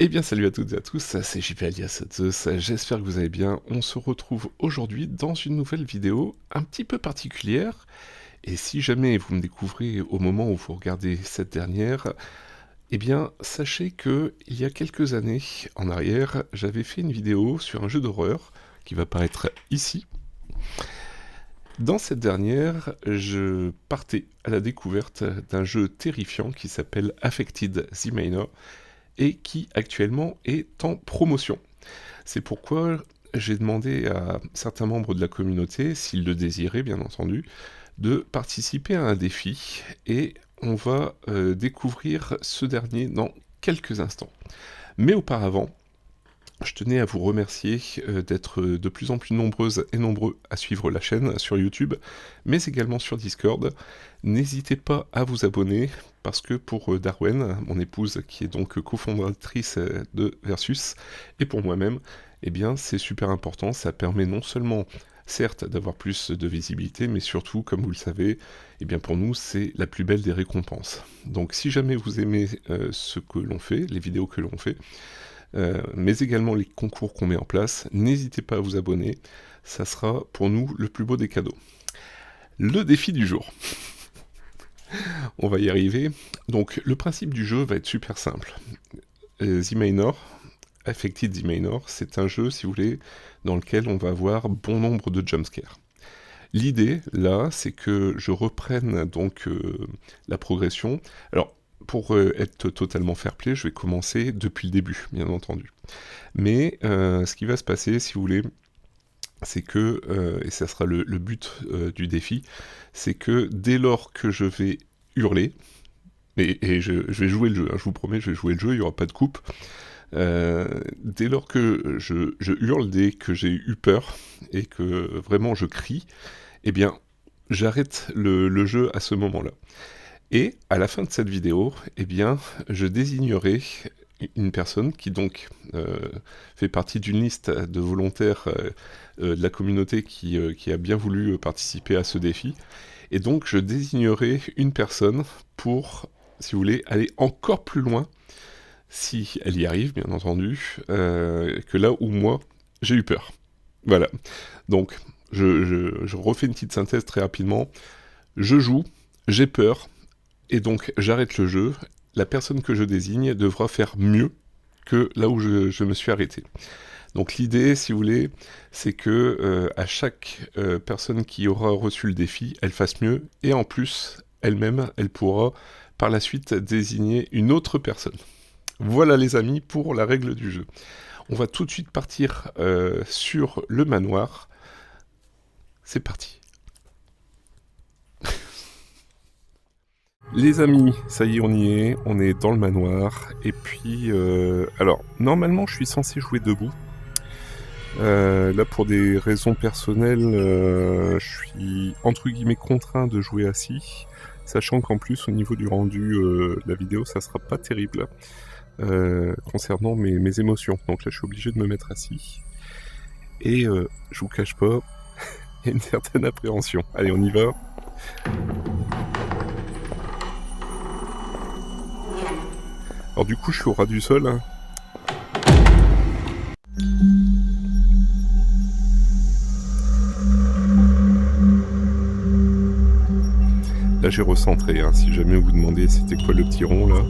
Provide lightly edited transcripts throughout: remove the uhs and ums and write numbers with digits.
Eh bien salut à toutes et à tous, c'est JP alias Zeus, j'espère que vous allez bien. On se retrouve aujourd'hui dans une nouvelle vidéo un petit peu particulière. Et si jamais vous me découvrez au moment où vous regardez cette dernière, eh bien sachez que il y a quelques années en arrière, j'avais fait une vidéo sur un jeu d'horreur qui va apparaître ici. Dans cette dernière, je partais à la découverte d'un jeu terrifiant qui s'appelle Affected the Manor, et qui actuellement est en promotion. C'est pourquoi j'ai demandé à certains membres de la communauté, s'ils le désiraient bien entendu, de participer à un défi, et on va découvrir ce dernier dans quelques instants. Mais auparavant, je tenais à vous remercier d'être de plus en plus nombreuses et nombreux à suivre la chaîne sur YouTube, mais également sur Discord. N'hésitez pas à vous abonner, parce que pour Darwen, mon épouse qui est donc cofondatrice de Versus, et pour moi-même, eh bien c'est super important, ça permet non seulement, certes, d'avoir plus de visibilité, mais surtout, comme vous le savez, eh bien pour nous, c'est la plus belle des récompenses. Donc si jamais vous aimez ce que l'on fait, les vidéos que l'on fait, mais également les concours qu'on met en place, n'hésitez pas à vous abonner, ça sera pour nous le plus beau des cadeaux. Le défi du jour. On va y arriver. Donc le principe du jeu va être super simple. The Manor, Affected the Manor, c'est un jeu, si vous voulez, dans lequel on va avoir bon nombre de jumpscares. L'idée, là, c'est que je reprenne donc la progression. Alors, pour être totalement fair-play, je vais commencer depuis le début, bien entendu. Mais ce qui va se passer, si vous voulez, c'est que, et ça sera le but du défi, c'est que dès lors que je vais hurler, et je vais jouer le jeu, hein, je vous promets, je vais jouer le jeu, il n'y aura pas de coupe, dès lors que je hurle, dès que j'ai eu peur, et que vraiment je crie, eh bien, j'arrête le jeu à ce moment-là. Et à la fin de cette vidéo, eh bien, je désignerai une personne qui donc fait partie d'une liste de volontaires de la communauté qui a bien voulu participer à ce défi. Et donc je désignerai une personne pour, si vous voulez, aller encore plus loin, si elle y arrive, bien entendu, que là où moi, j'ai eu peur. Voilà. Donc, je refais une petite synthèse très rapidement. Je joue, j'ai peur, et donc j'arrête le jeu. La personne que je désigne devra faire mieux que là où je me suis arrêté. Donc l'idée, si vous voulez, c'est que à chaque personne qui aura reçu le défi, elle fasse mieux, et en plus, elle-même, elle pourra par la suite désigner une autre personne. Voilà les amis pour la règle du jeu. On va tout de suite partir sur le manoir. C'est parti. Les amis, ça y est, on est dans le manoir, et puis, alors, normalement je suis censé jouer debout, là pour des raisons personnelles, je suis entre guillemets contraint de jouer assis, sachant qu'en plus au niveau du rendu de la vidéo ça sera pas terrible, concernant mes émotions, donc là je suis obligé de me mettre assis, et je vous cache pas, il y a une certaine appréhension. Allez, on y va. Alors du coup, je suis au ras du sol. Là, j'ai recentré, hein. Si jamais vous vous demandez c'était quoi le petit rond, là.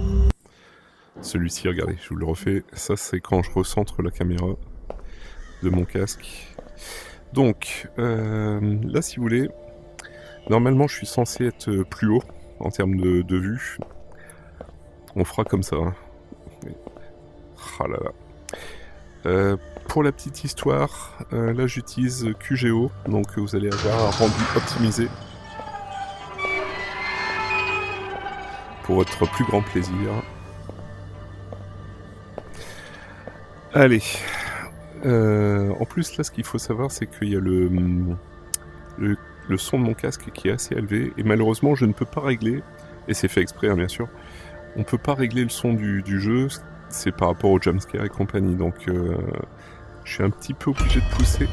Celui-ci, regardez, je vous le refais. Ça, c'est quand je recentre la caméra de mon casque. Donc, là, si vous voulez, normalement, je suis censé être plus haut en termes de vue. On fera comme ça, hein. Ah là là. Pour la petite histoire, là j'utilise QGO, donc vous allez avoir un rendu optimisé pour votre plus grand plaisir. Allez, en plus là ce qu'il faut savoir c'est qu'il y a le son de mon casque qui est assez élevé, et malheureusement je ne peux pas régler, et c'est fait exprès hein, bien sûr, on peut pas régler le son du jeu, c'est par rapport au jumpscare et compagnie, donc je suis un petit peu obligé de pousser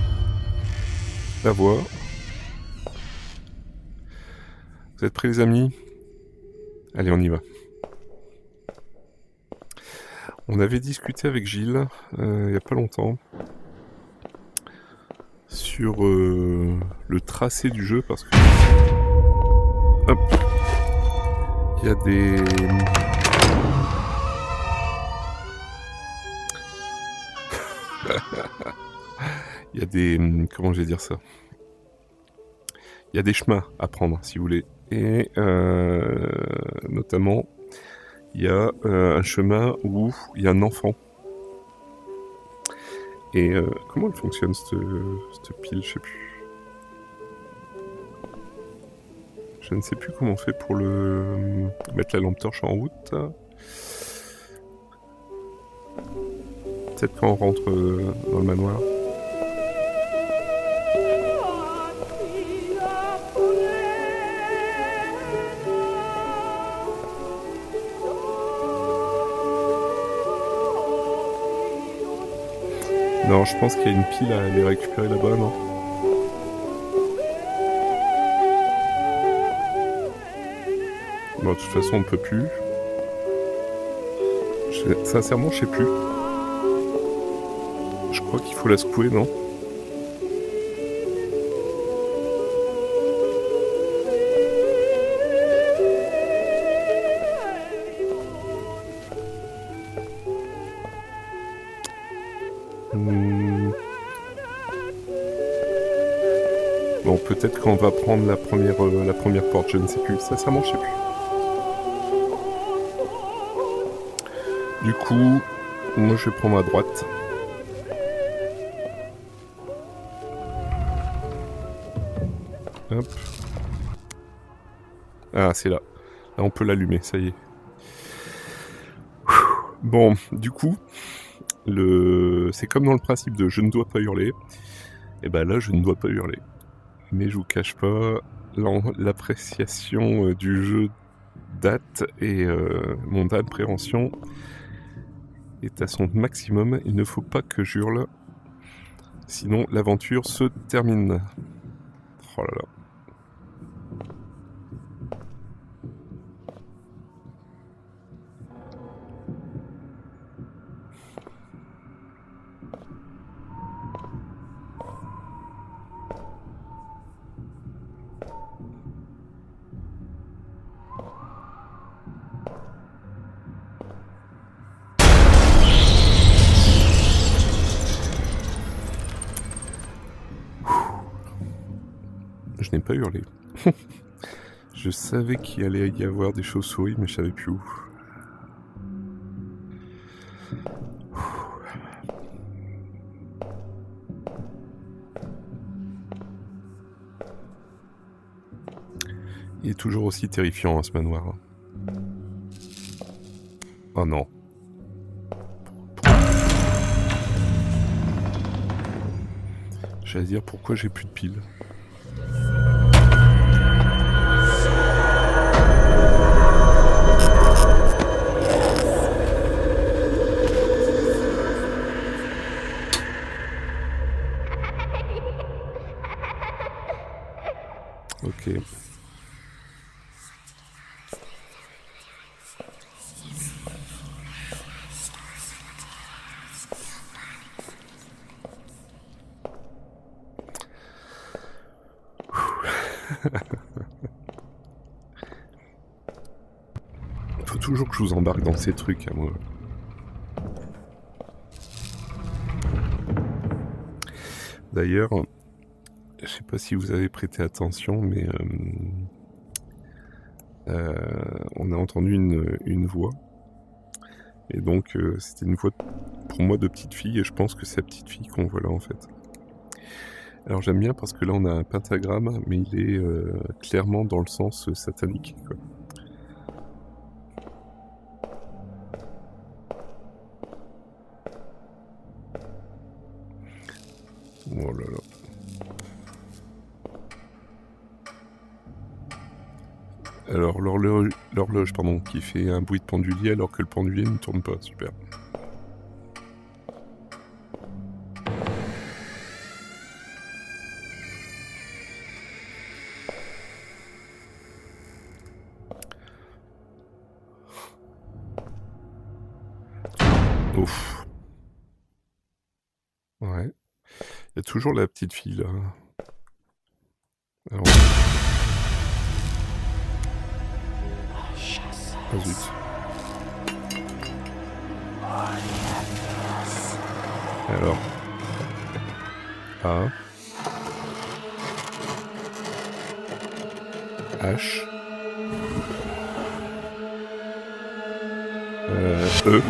la voix. Vous êtes prêts les amis? Allez, on y va. On avait discuté avec Gilles, il n'y a pas longtemps, sur le tracé du jeu, parce que... Hop. Il y a des... Il y a des... Comment je vais dire ça? Il y a des chemins à prendre, si vous voulez. Et notamment, il y a un chemin où il y a un enfant. Et comment elle fonctionne, cette pile? Je sais plus. Je ne sais plus comment on fait pour mettre la lampe torche en route. Peut-être quand on rentre dans le manoir. Non, je pense qu'il y a une pile à aller récupérer là-bas, non? Bon, de toute façon, on ne peut plus. Sincèrement, je sais plus. Je crois qu'il faut la secouer, non? Bon, peut-être qu'on va prendre la première porte, je ne sais plus. Sincèrement, je sais plus. Du coup, moi je vais prendre à droite. Hop. Ah, c'est là. Là, on peut l'allumer, ça y est. Bon, du coup, c'est comme dans le principe de je ne dois pas hurler. Et ben là, je ne dois pas hurler. Mais je vous cache pas, l'appréciation du jeu date et mon appréhension est à son maximum. Il ne faut pas que j'hurle, sinon l'aventure se termine. Oh là là. Je n'ai pas hurlé. Je savais qu'il allait y avoir des chauves-souris, mais je savais plus où. Il est toujours aussi terrifiant, hein, ce manoir. Oh non. J'allais dire pourquoi j'ai plus de piles. Ok. Faut toujours que je vous embarque dans ces trucs, à moi. D'ailleurs, je sais pas si vous avez prêté attention, mais on a entendu une voix. Et donc, c'était une voix, pour moi, de petite fille, et je pense que c'est la petite fille qu'on voit là, en fait. Alors, j'aime bien parce que là, on a un pentagramme, mais il est clairement dans le sens satanique, quoi. Oh là là. Alors, l'horloge, pardon, qui fait un bruit de pendulier alors que le pendulier ne tourne pas. Super. Ouf. Ouais. Il y a toujours la petite fille là. Alors... Ah zut. Alors. A. H. E.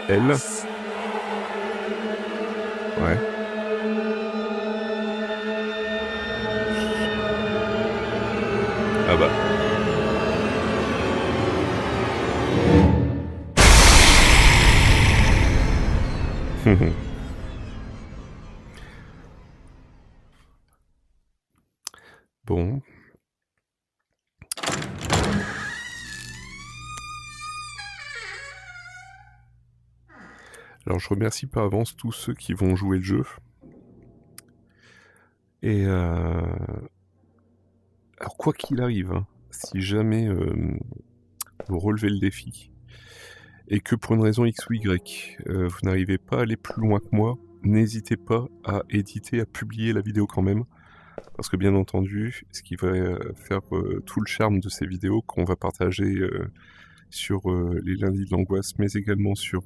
L. Ouais. Ah bah. Bon. Alors je remercie par avance tous ceux qui vont jouer le jeu. Et alors quoi qu'il arrive, hein, si jamais vous relevez le défi et que pour une raison X ou Y, vous n'arrivez pas à aller plus loin que moi, n'hésitez pas à éditer, à publier la vidéo quand même. Parce que bien entendu, ce qui va faire tout le charme de ces vidéos qu'on va partager sur les lundis de l'angoisse, mais également sur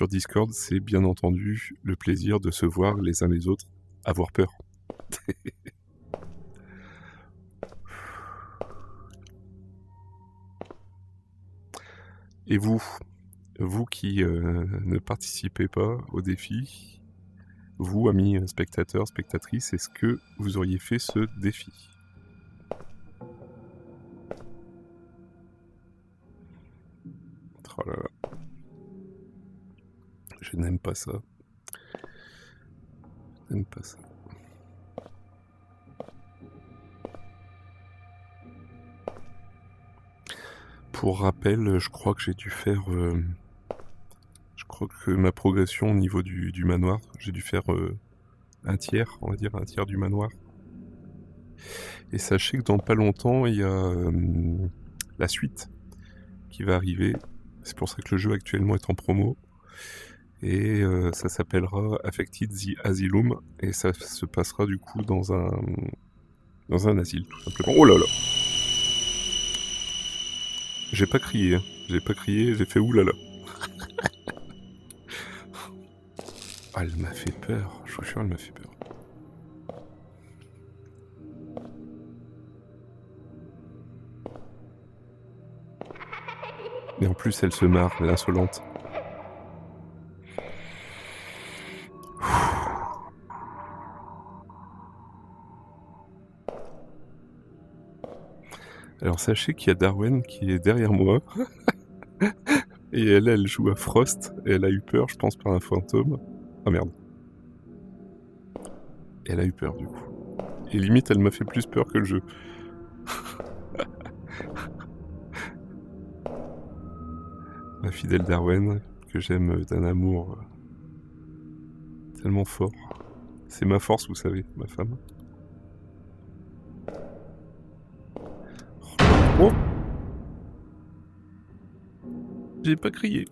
Discord, c'est bien entendu le plaisir de se voir les uns les autres avoir peur. Et vous qui ne participez pas au défi, vous, amis spectateurs, spectatrices, est-ce que vous auriez fait ce défi ? Oh là là. Je n'aime pas ça. Je n'aime pas ça. Pour rappel, je crois que j'ai dû faire... je crois que ma progression au niveau du manoir, j'ai dû faire un tiers, on va dire, un tiers du manoir. Et sachez que dans pas longtemps, il y a la suite qui va arriver. C'est pour ça que le jeu actuellement est en promo. Et ça s'appellera Affected the Asylum. Et ça se passera du coup dans un asile, tout simplement. Oh là là! J'ai pas crié, hein. J'ai pas crié, j'ai fait oulala. Ah, elle m'a fait peur, je vous jure, elle m'a fait peur. Et en plus, elle se marre, l'insolente. Alors sachez qu'il y a Darwen qui est derrière moi. Et elle joue à Frost. Et elle a eu peur, je pense, par un fantôme. Ah merde. Et elle a eu peur du coup. Et limite, elle m'a fait plus peur que le jeu. Ma fidèle Darwen, que j'aime d'un amour tellement fort. C'est ma force, vous savez, ma femme. Oh! J'ai pas crié.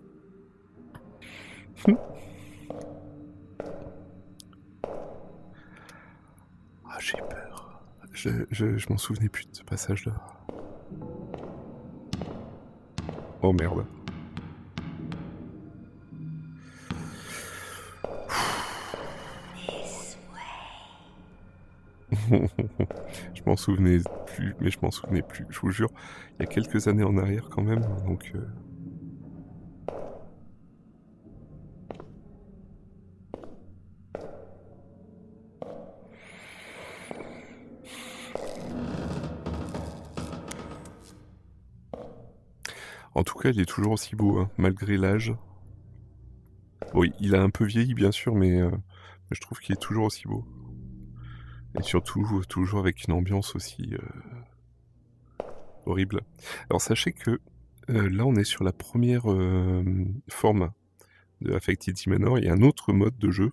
Ah, j'ai peur. Je m'en souvenais plus de ce passage-là. Oh merde. Je m'en souvenais plus, mais je m'en souvenais plus. Je vous jure, il y a quelques années en arrière quand même, donc... En tout cas, il est toujours aussi beau, hein, malgré l'âge. Bon, il a un peu vieilli, bien sûr, mais je trouve qu'il est toujours aussi beau. Et surtout, toujours avec une ambiance aussi horrible. Alors, sachez que là, on est sur la première forme de Affected Manor. Il y a un autre mode de jeu.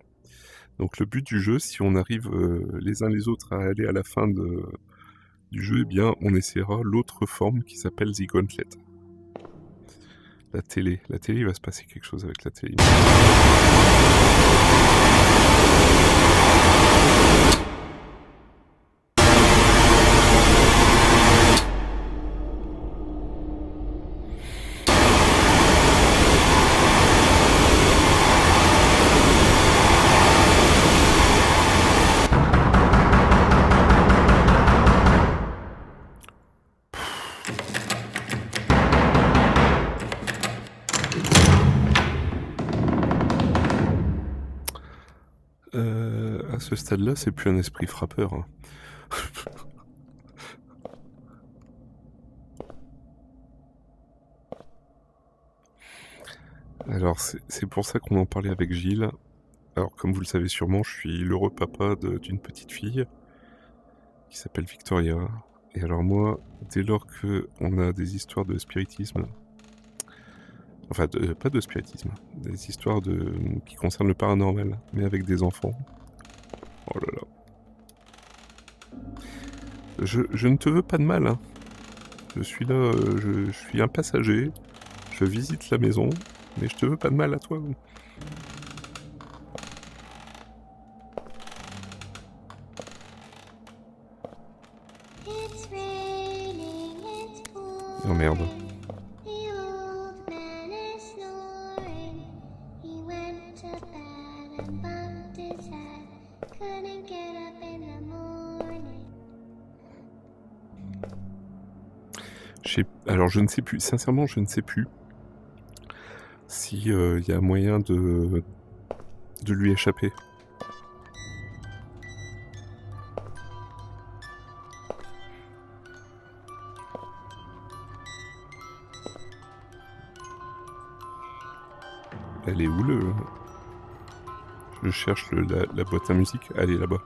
Donc, le but du jeu, si on arrive les uns les autres à aller à la fin du jeu, eh bien, on essaiera l'autre forme qui s'appelle The Gauntlet. La télé, il va se passer quelque chose avec la télé. À ce stade-là, c'est plus un esprit frappeur. Hein. Alors, c'est pour ça qu'on en parlait avec Gilles. Alors, comme vous le savez sûrement, je suis l'heureux papa d'une petite fille qui s'appelle Victoria. Et alors moi, dès lors qu'on a des histoires de spiritisme, enfin, pas de spiritisme, des histoires qui concernent le paranormal, mais avec des enfants. Oh là là. Je ne te veux pas de mal, hein. Je suis là, je suis un passager, je visite la maison, mais je te veux pas de mal à toi. Oh merde. Alors je ne sais plus, sincèrement je ne sais plus si y a moyen de lui échapper. Elle est où Je cherche la boîte à musique. Elle est là-bas.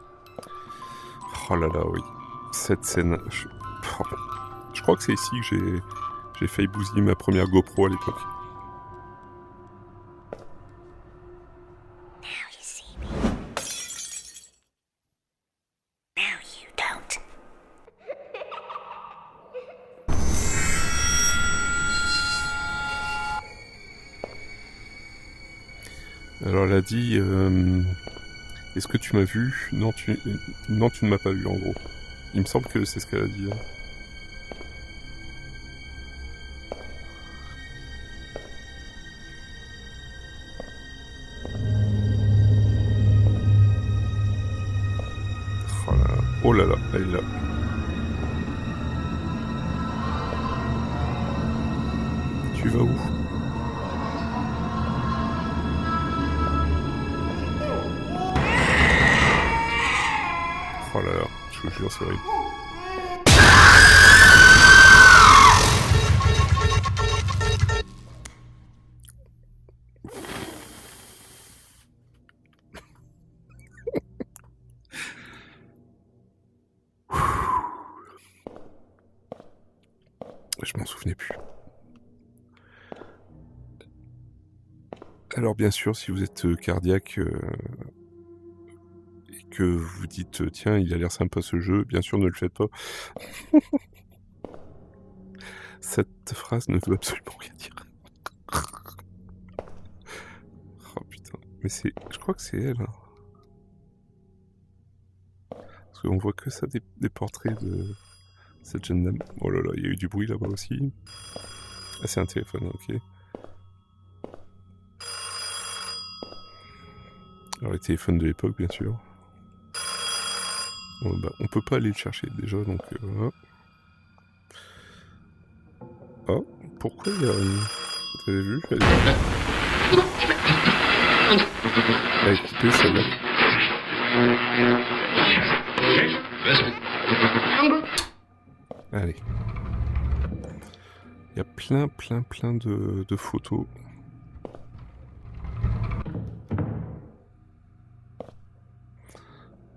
Oh là là, oui. Cette scène... Je crois que c'est ici que j'ai failli bousiller ma première GoPro à l'époque. Alors elle a dit... Est-ce que tu m'as vu ? Non, tu ne m'as pas vu en gros. Il me semble que c'est ce qu'elle a dit. Hein. Oh là là, elle est là. Tu vas où ? Oh là là, je vous jure, c'est horrible. Je m'en souvenais plus. Alors bien sûr, si vous êtes cardiaque et que vous dites tiens, il a l'air sympa ce jeu, bien sûr ne le faites pas. Cette phrase ne veut absolument rien dire. Oh putain, mais je crois que c'est elle. Hein. Parce qu'on voit que ça des portraits de cette jeune dame. Oh là là, il y a eu du bruit là-bas aussi. Ah c'est un téléphone, ok. Alors les téléphones de l'époque, bien sûr. Bon, bah, on peut pas aller le chercher déjà, donc... Ah, pourquoi il y a... Vous avez vu ? Elle est coupée, celle-là. Allez. Il y a plein de photos.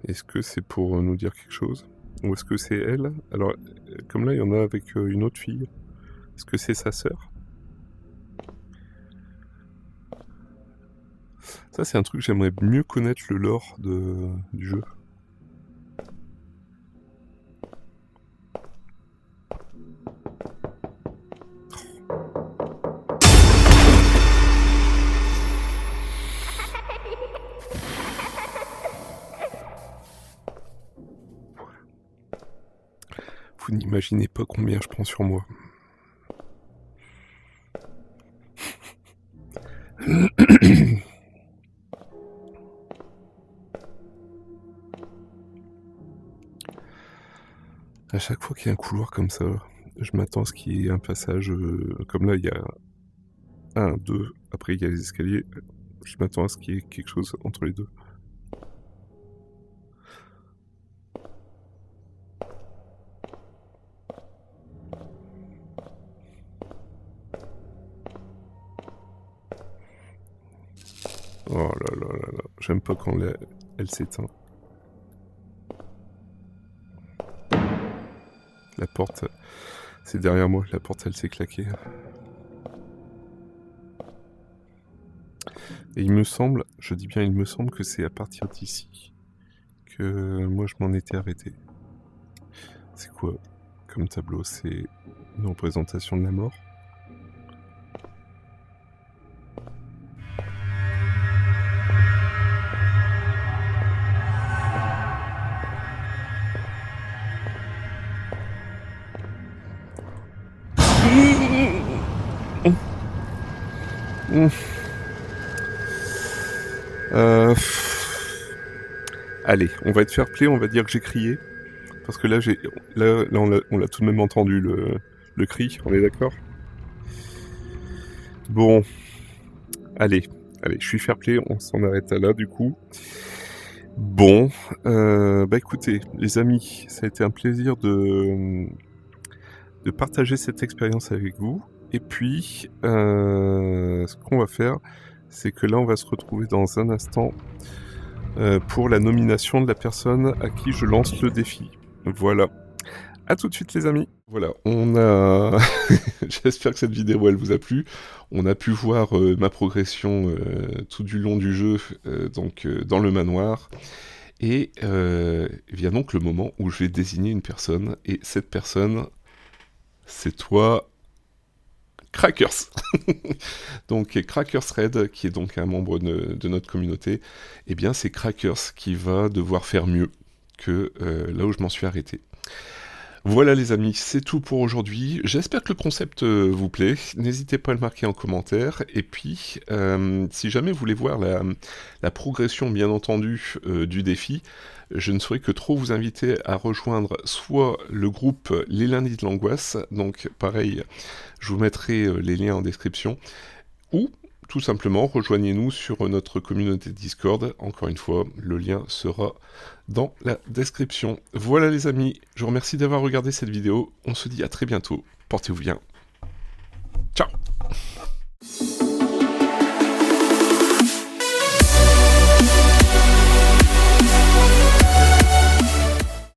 Est-ce que c'est pour nous dire quelque chose ? Ou est-ce que c'est elle ? Alors, comme là, il y en a avec une autre fille. Est-ce que c'est sa sœur ? Ça, c'est un truc, j'aimerais mieux connaître le lore du jeu. Vous n'imaginez pas combien je prends sur moi. À chaque fois qu'il y a un couloir comme ça, je m'attends à ce qu'il y ait un passage, comme là il y a 1, 2, après il y a les escaliers, je m'attends à ce qu'il y ait quelque chose entre les deux. Oh là là là là, j'aime pas quand elle s'éteint. La porte, c'est derrière moi, la porte elle s'est claquée. Et il me semble, je dis bien il me semble que c'est à partir d'ici que moi je m'en étais arrêté. C'est quoi comme tableau? C'est une représentation de la mort? Allez, on va être fair play, on va dire que j'ai crié. Parce que là, on l'a tout de même entendu, le cri, on est d'accord? Bon, allez, je suis fair play, on s'en arrête là du coup. Bon, bah écoutez, les amis, ça a été un plaisir de partager cette expérience avec vous. Et puis, ce qu'on va faire, c'est que là, on va se retrouver dans un instant pour la nomination de la personne à qui je lance le défi. Voilà. À tout de suite les amis. Voilà, on a... J'espère que cette vidéo elle vous a plu. On a pu voir ma progression tout du long du jeu, donc dans le manoir. Et vient donc le moment où je vais désigner une personne. Et cette personne, c'est toi, Crackers. Donc Crackers Red, qui est donc un membre de notre communauté, eh bien c'est Crackers qui va devoir faire mieux que là où je m'en suis arrêté. Voilà les amis, c'est tout pour aujourd'hui. J'espère que le concept vous plaît. N'hésitez pas à le marquer en commentaire. Et puis, si jamais vous voulez voir la progression, bien entendu, du défi, je ne saurais que trop vous inviter à rejoindre soit le groupe Les Lundis de l'Angoisse, donc pareil, je vous mettrai les liens en description, ou tout simplement rejoignez-nous sur notre communauté Discord. Encore une fois, le lien sera dans la description. Voilà les amis, je vous remercie d'avoir regardé cette vidéo. On se dit à très bientôt. Portez-vous bien. Ciao!